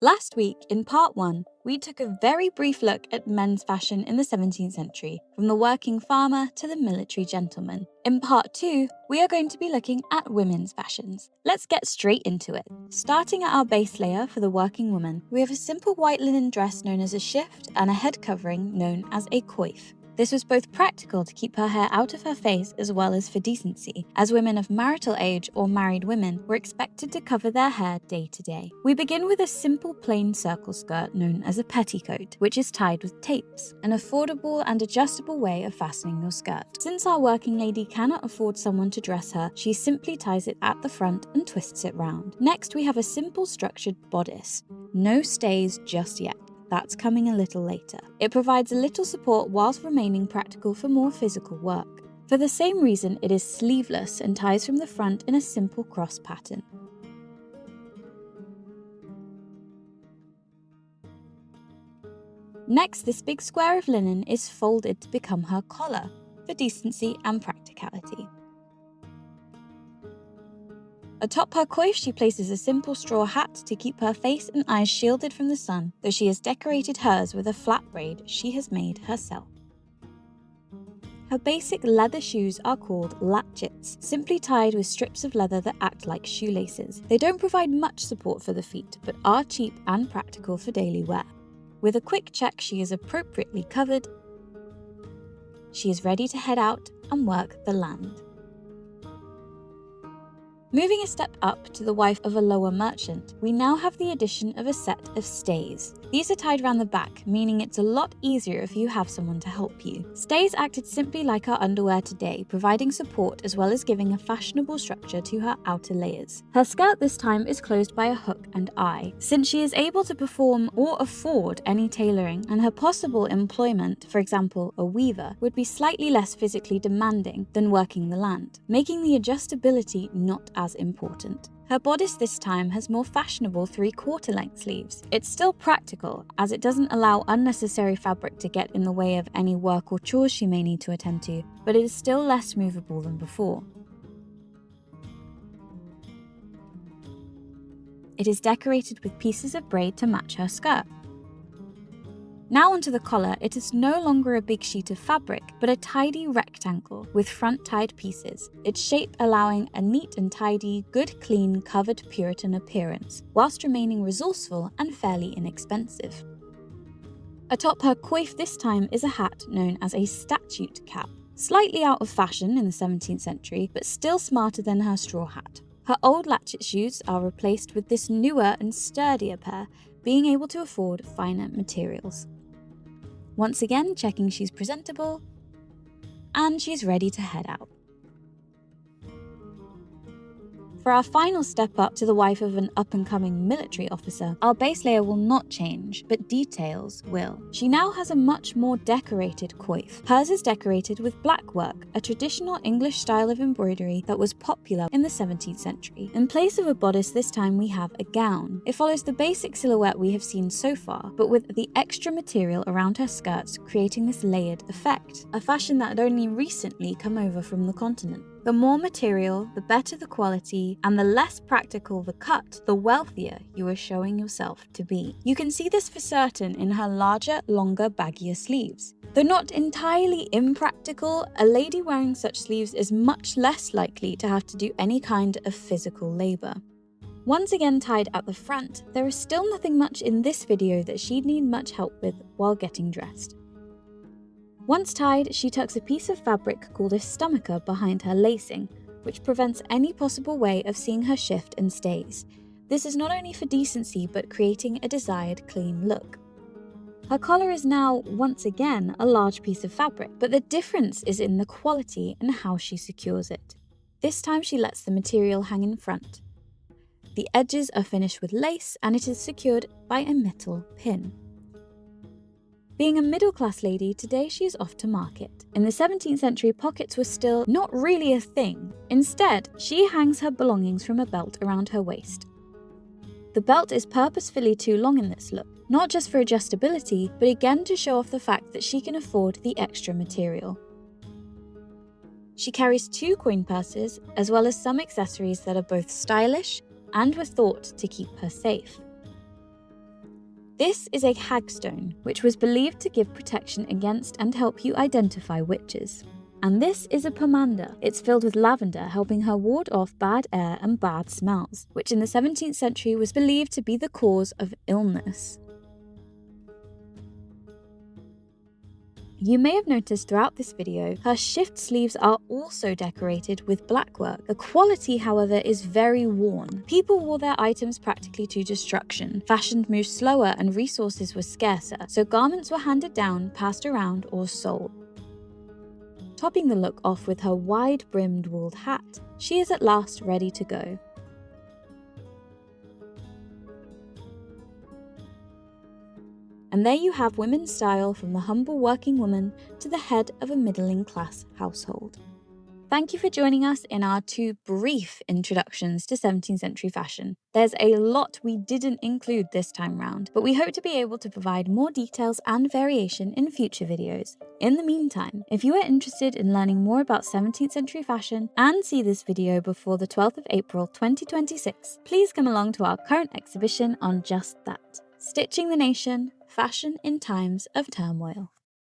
Last week, in part 1, we took a very brief look at men's fashion in the 17th century, from the working farmer to the military gentleman. In part 2, we are going to be looking at women's fashions. Let's get straight into it. Starting at our base layer for the working woman, we have a simple white linen dress known as a shift and a head covering known as a coif. This was both practical to keep her hair out of her face as well as for decency, as women of marital age or married women were expected to cover their hair day to day. We begin with a simple plain circle skirt known as a petticoat, which is tied with tapes, an affordable and adjustable way of fastening your skirt. Since our working lady cannot afford someone to dress her, she simply ties it at the front and twists it round. Next, we have a simple structured bodice. No stays just yet. That's coming a little later. It provides a little support whilst remaining practical for more physical work. For the same reason, it is sleeveless and ties from the front in a simple cross pattern. Next, this big square of linen is folded to become her collar, for decency and practicality. Atop her coif, she places a simple straw hat to keep her face and eyes shielded from the sun, though she has decorated hers with a flat braid she has made herself. Her basic leather shoes are called latchets, simply tied with strips of leather that act like shoelaces. They don't provide much support for the feet, but are cheap and practical for daily wear. With a quick check, she is appropriately covered. She is ready to head out and work the land. Moving a step up to the wife of a lower merchant, we now have the addition of a set of stays. These are tied around the back, meaning it's a lot easier if you have someone to help you. Stays acted simply like our underwear today, providing support as well as giving a fashionable structure to her outer layers. Her skirt this time is closed by a hook and eye, since she is able to perform or afford any tailoring, and her possible employment, for example a weaver, would be slightly less physically demanding than working the land, making the adjustability not as important. Her bodice this time has more fashionable 3/4 length sleeves. It's still practical, as it doesn't allow unnecessary fabric to get in the way of any work or chores she may need to attend to, but it is still less movable than before. It is decorated with pieces of braid to match her skirt. Now onto the collar. It is no longer a big sheet of fabric, but a tidy rectangle with front-tied pieces, its shape allowing a neat and tidy, good clean covered Puritan appearance, whilst remaining resourceful and fairly inexpensive. Atop her coif this time is a hat known as a statute cap, slightly out of fashion in the 17th century, but still smarter than her straw hat. Her old latchet shoes are replaced with this newer and sturdier pair, being able to afford finer materials. Once again, checking she's presentable, and she's ready to head out. For our final step up to the wife of an up-and-coming military officer, our base layer will not change, but details will. She now has a much more decorated coif. Hers is decorated with black work, a traditional English style of embroidery that was popular in the 17th century. In place of a bodice, this time we have a gown. It follows the basic silhouette we have seen so far, but with the extra material around her skirts, creating this layered effect, a fashion that had only recently come over from the continent. The more material, the better the quality, and the less practical the cut, the wealthier you are showing yourself to be. You can see this for certain in her larger, longer, baggier sleeves. Though not entirely impractical, a lady wearing such sleeves is much less likely to have to do any kind of physical labour. Once again tied at the front, there is still nothing much in this video that she'd need much help with while getting dressed. Once tied, she tucks a piece of fabric called a stomacher behind her lacing, which prevents any possible way of seeing her shift and stays. This is not only for decency, but creating a desired clean look. Her collar is now, once again, a large piece of fabric, but the difference is in the quality and how she secures it. This time she lets the material hang in front. The edges are finished with lace, and it is secured by a metal pin. Being a middle-class lady, today she is off to market. In the 17th century, pockets were still not really a thing. Instead, she hangs her belongings from a belt around her waist. The belt is purposefully too long in this look, not just for adjustability, but again to show off the fact that she can afford the extra material. She carries 2 coin purses, as well as some accessories that are both stylish and were thought to keep her safe. This is a hagstone, which was believed to give protection against and help you identify witches. And this is a pomander. It's filled with lavender, helping her ward off bad air and bad smells, which in the 17th century was believed to be the cause of illness. You may have noticed throughout this video, her shift sleeves are also decorated with black work. The quality, however, is very worn. People wore their items practically to destruction. Fashion moved slower and resources were scarcer, so garments were handed down, passed around, or sold. Topping the look off with her wide-brimmed wool hat, she is at last ready to go. And there you have women's style from the humble working woman to the head of a middling-class household. Thank you for joining us in our 2 brief introductions to 17th century fashion. There's a lot we didn't include this time round, but we hope to be able to provide more details and variation in future videos. In the meantime, if you are interested in learning more about 17th century fashion and see this video before the 12th of April 2026, please come along to our current exhibition on just that. Stitching the Nation, Fashion in Times of Turmoil.